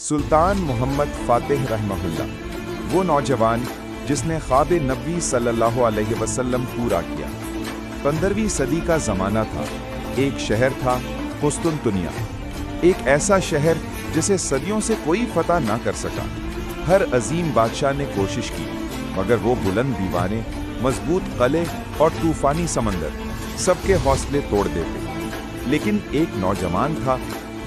सुल्तान Mohammad Fatih रहमहुल्लाह वो नौजवान जिसने ख्वाब नबी सल्लल्लाहु अलैहि वसल्लम पूरा किया। 15वीं सदी का ज़माना था। एक शहर था कुस्तुनतुनिया, एक ऐसा शहर जिसे सदियों से कोई फतह ना कर सका। हर अजीम बादशाह ने कोशिश की, मगर वो बुलंद दीवारें, मजबूत किले और तूफानी समंदर सबके हौसले तोड़ देते। लेकिन एक नौजवान था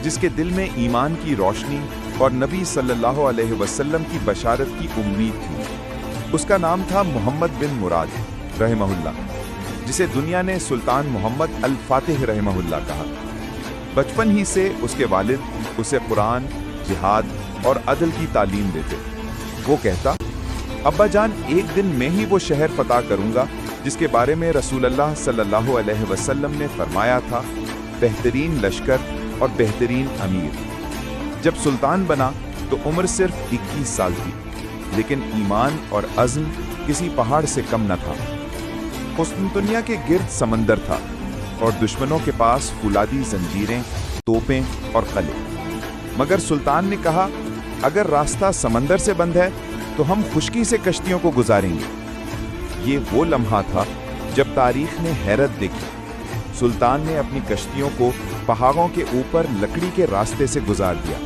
जिसके दिल में ईमान की रोशनी और नबी सल्लल्लाहु अलैहि वसल्लम की बशारत की उम्मीद थी। उसका नाम था मोहम्मद बिन मुराद रहमहुल्लाह, जिसे दुनिया ने सुल्तान मोहम्मद अल फातिह रहमहुल्लाह कहा। बचपन ही से उसके वालिद उसे कुरान, जिहाद और अदल की तालीम देते। वो कहता, अब्बा जान, एक दिन मैं ही वो शहर फतह करूंगा जिसके बारे में रसूलुल्लाह सल्लल्लाहु अलैहि वसल्लम ने फरमाया था, बेहतरीन लश्कर और बेहतरीन अमीर। जब सुल्तान बना तो उम्र सिर्फ 21 साल थी, लेकिन ईमान और अज़्म किसी पहाड़ से कम न था। कुस्तुनतुनिया के गिर्द समंदर था और दुश्मनों के पास फुलादी जंजीरें, तोपें और किले। मगर सुल्तान ने कहा, अगर रास्ता समंदर से बंद है तो हम खुश्की से कश्तियों को गुजारेंगे। ये वो लम्हा था जब तारीख ने हैरत देखी। सुल्तान ने अपनी कश्तियों को पहाड़ों के ऊपर लकड़ी के रास्ते से गुजार दिया।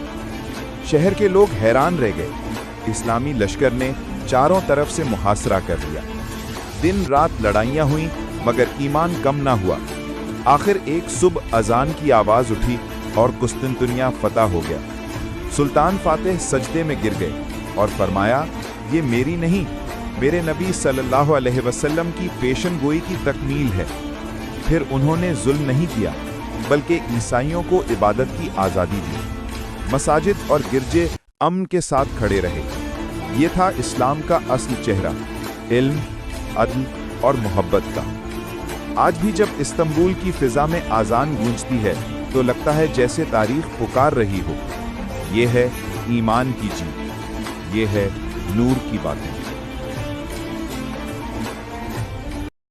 शहर के लोग हैरान रह गए। इस्लामी लश्कर ने चारों तरफ से मुहासरा कर लिया। दिन रात लड़ाइयां हुई, मगर ईमान कम ना हुआ। आखिर एक सुबह अजान की आवाज उठी और कुस्तुनतुनिया फतह हो गया। सुल्तान फातिह सजदे में गिर गए और फरमाया, ये मेरी नहीं, मेरे नबी सल्लल्लाहु अलैहि वसल्लम की पेशन गोई की तकमील है। फिर उन्होंने जुल्म नहीं किया, बल्कि ईसाइयों को इबादत की आज़ादी दी। मसाजिद और गिरजे अमन के साथ खड़े रहे। ये था इस्लाम का असली चेहरा, इल्म, अदल और मोहब्बत का। आज भी जब इस्तांबुल की फिजा में आज़ान गूंजती है तो लगता है जैसे तारीख पुकार रही हो। ये है ईमान की जीत, ये है नूर की बातें।